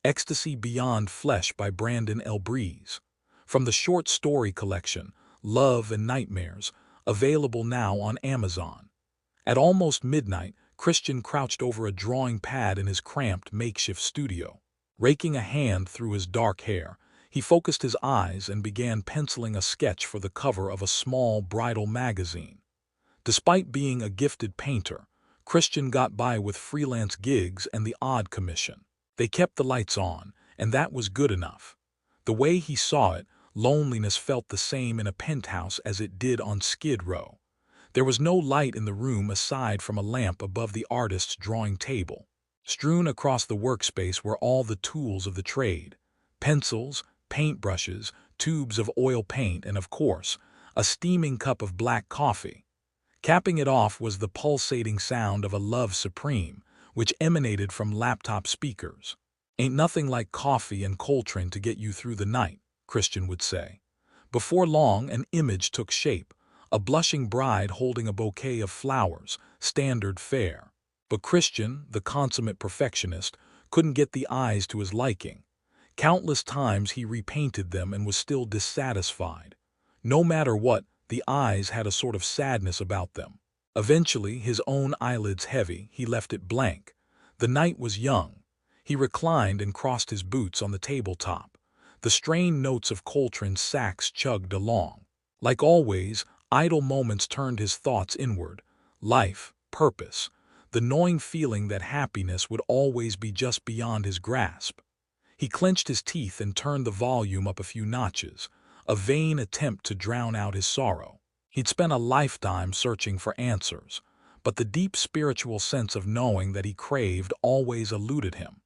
Ecstasy Beyond Flesh by Brandon L. Breeze. From the short story collection, Love and Nightmares, available now on Amazon. At almost midnight, Christian crouched over a drawing pad in his cramped makeshift studio. Raking a hand through his dark hair, he focused his eyes and began penciling a sketch for the cover of a small bridal magazine. Despite being a gifted painter, Christian got by with freelance gigs and the odd commission. They kept the lights on, and that was good enough. The way he saw it, loneliness felt the same in a penthouse as it did on Skid Row. There was no light in the room aside from a lamp above the artist's drawing table. Strewn across the workspace were all the tools of the trade: pencils, paintbrushes, tubes of oil paint, and of course, a steaming cup of black coffee. Capping it off was the pulsating sound of a Love Supreme, which emanated from laptop speakers. "Ain't nothing like coffee and Coltrane to get you through the night," Christian would say. Before long, an image took shape, a blushing bride holding a bouquet of flowers, standard fare. But Christian, the consummate perfectionist, couldn't get the eyes to his liking. Countless times he repainted them and was still dissatisfied. No matter what, the eyes had a sort of sadness about them. Eventually, his own eyelids heavy, he left it blank. The night was young. He reclined and crossed his boots on the tabletop. The strained notes of Coltrane's sax chugged along. Like always, idle moments turned his thoughts inward. Life, purpose, the gnawing feeling that happiness would always be just beyond his grasp. He clenched his teeth and turned the volume up a few notches, a vain attempt to drown out his sorrow. He'd spent a lifetime searching for answers, but the deep spiritual sense of knowing that he craved always eluded him.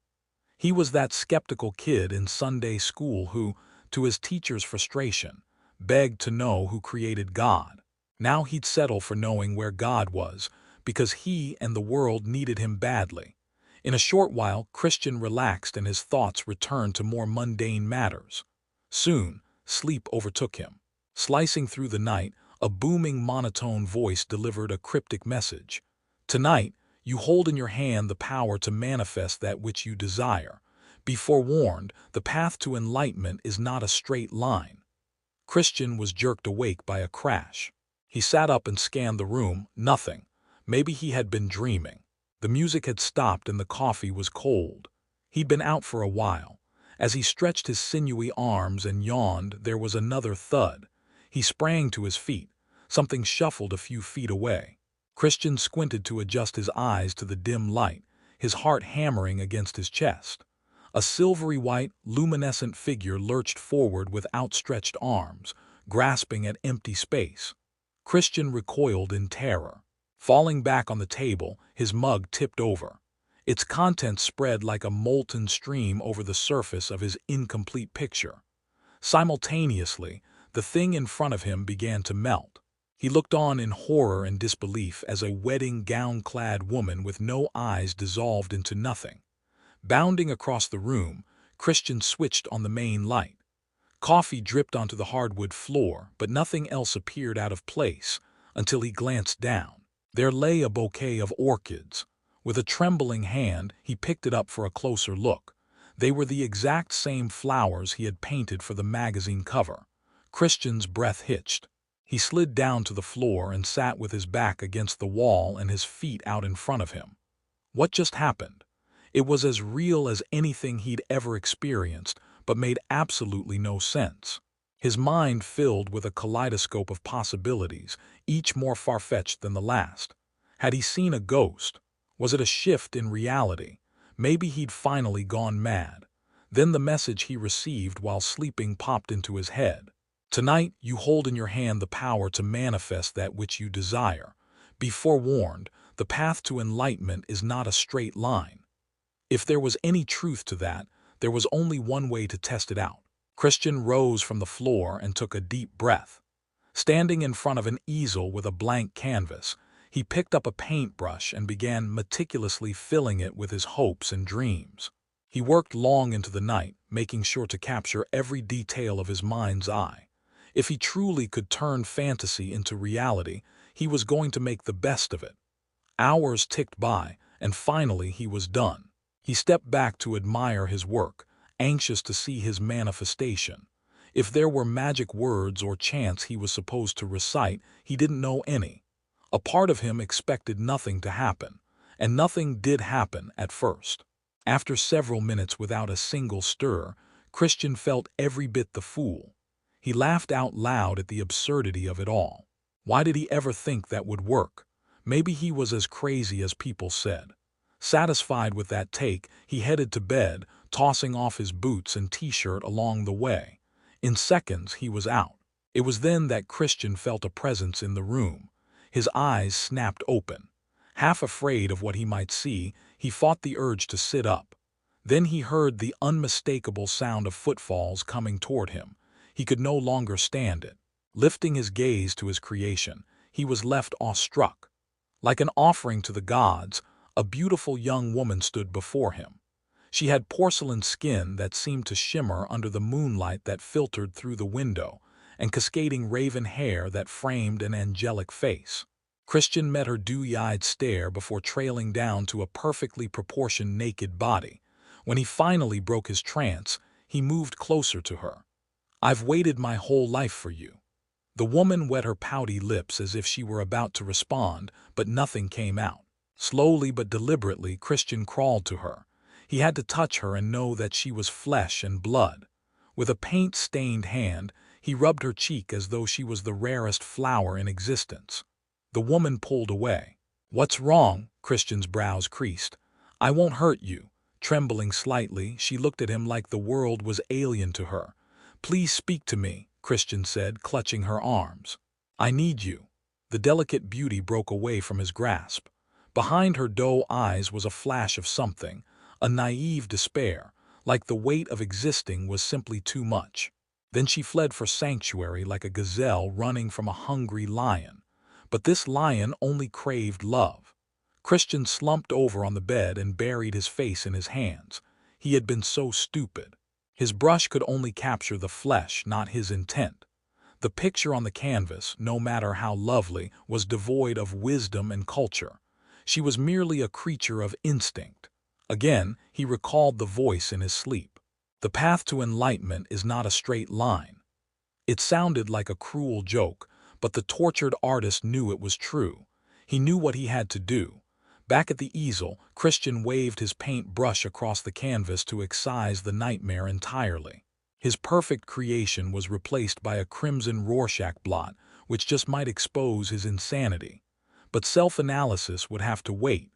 He was that skeptical kid in Sunday school who, to his teacher's frustration, begged to know who created God. Now he'd settle for knowing where God was, because he and the world needed him badly. In a short while, Christian relaxed and his thoughts returned to more mundane matters. Soon, sleep overtook him. Slicing through the night, a booming monotone voice delivered a cryptic message. "Tonight, you hold in your hand the power to manifest that which you desire. Be forewarned, the path to enlightenment is not a straight line." Christian was jerked awake by a crash. He sat up and scanned the room. Nothing. Maybe he had been dreaming. The music had stopped and the coffee was cold. He'd been out for a while. As he stretched his sinewy arms and yawned, there was another thud. He sprang to his feet. Something shuffled a few feet away. Christian squinted to adjust his eyes to the dim light, his heart hammering against his chest. A silvery white, luminescent figure lurched forward with outstretched arms, grasping at empty space. Christian recoiled in terror. Falling back on the table, his mug tipped over. Its contents spread like a molten stream over the surface of his incomplete picture. Simultaneously, the thing in front of him began to melt. He looked on in horror and disbelief as a wedding gown-clad woman with no eyes dissolved into nothing. Bounding across the room, Christian switched on the main light. Coffee dripped onto the hardwood floor, but nothing else appeared out of place until he glanced down. There lay a bouquet of orchids. With a trembling hand, he picked it up for a closer look. They were the exact same flowers he had painted for the magazine cover. Christian's breath hitched. He slid down to the floor and sat with his back against the wall and his feet out in front of him. What just happened? It was as real as anything he'd ever experienced, but made absolutely no sense. His mind filled with a kaleidoscope of possibilities, each more far-fetched than the last. Had he seen a ghost? Was it a shift in reality? Maybe he'd finally gone mad. Then the message he received while sleeping popped into his head. "Tonight, you hold in your hand the power to manifest that which you desire. Be forewarned, the path to enlightenment is not a straight line." If there was any truth to that, there was only one way to test it out. Christian rose from the floor and took a deep breath. Standing in front of an easel with a blank canvas, he picked up a paintbrush and began meticulously filling it with his hopes and dreams. He worked long into the night, making sure to capture every detail of his mind's eye. If he truly could turn fantasy into reality, he was going to make the best of it. Hours ticked by, and finally he was done. He stepped back to admire his work, anxious to see his manifestation. If there were magic words or chants he was supposed to recite, he didn't know any. A part of him expected nothing to happen, and nothing did happen at first. After several minutes without a single stir, Christian felt every bit the fool. He laughed out loud at the absurdity of it all. Why did he ever think that would work? Maybe he was as crazy as people said. Satisfied with that take, he headed to bed, tossing off his boots and t-shirt along the way. In seconds, he was out. It was then that Christian felt a presence in the room. His eyes snapped open. Half afraid of what he might see, he fought the urge to sit up. Then he heard the unmistakable sound of footfalls coming toward him. He could no longer stand it. Lifting his gaze to his creation, he was left awestruck. Like an offering to the gods, a beautiful young woman stood before him. She had porcelain skin that seemed to shimmer under the moonlight that filtered through the window, and cascading raven hair that framed an angelic face. Christian met her dewy-eyed stare before trailing down to a perfectly proportioned naked body. When he finally broke his trance, he moved closer to her. "I've waited my whole life for you." The woman wet her pouty lips as if she were about to respond, but nothing came out. Slowly but deliberately, Christian crawled to her. He had to touch her and know that she was flesh and blood. With a paint-stained hand, he rubbed her cheek as though she was the rarest flower in existence. The woman pulled away. "What's wrong?" Christian's brows creased. "I won't hurt you." Trembling slightly, she looked at him like the world was alien to her. "Please speak to me," Christian said, clutching her arms. "I need you." The delicate beauty broke away from his grasp. Behind her doe eyes was a flash of something, a naive despair, like the weight of existing was simply too much. Then she fled for sanctuary like a gazelle running from a hungry lion. But this lion only craved love. Christian slumped over on the bed and buried his face in his hands. He had been so stupid. His brush could only capture the flesh, not his intent. The picture on the canvas, no matter how lovely, was devoid of wisdom and culture. She was merely a creature of instinct. Again, he recalled the voice in his sleep. "The path to enlightenment is not a straight line." It sounded like a cruel joke, but the tortured artist knew it was true. He knew what he had to do. Back at the easel, Christian waved his paint brush across the canvas to excise the nightmare entirely. His perfect creation was replaced by a crimson Rorschach blot, which just might expose his insanity. But self-analysis would have to wait.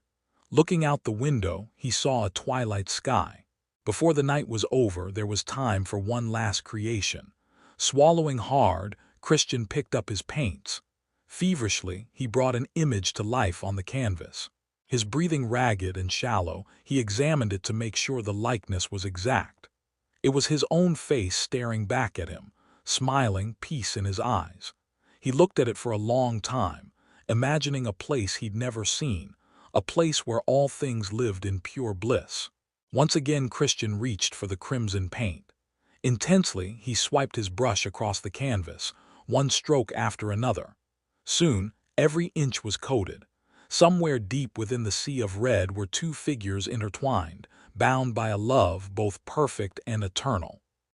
Looking out the window, he saw a twilight sky. Before the night was over, there was time for one last creation. Swallowing hard, Christian picked up his paints. Feverishly, he brought an image to life on the canvas. His breathing ragged and shallow, he examined it to make sure the likeness was exact. It was his own face staring back at him, smiling, peace in his eyes. He looked at it for a long time, imagining a place he'd never seen, a place where all things lived in pure bliss. Once again Christian reached for the crimson paint. Intensely, he swiped his brush across the canvas, one stroke after another. Soon, every inch was coated. Somewhere deep within the sea of red were two figures intertwined, bound by a love both perfect and eternal.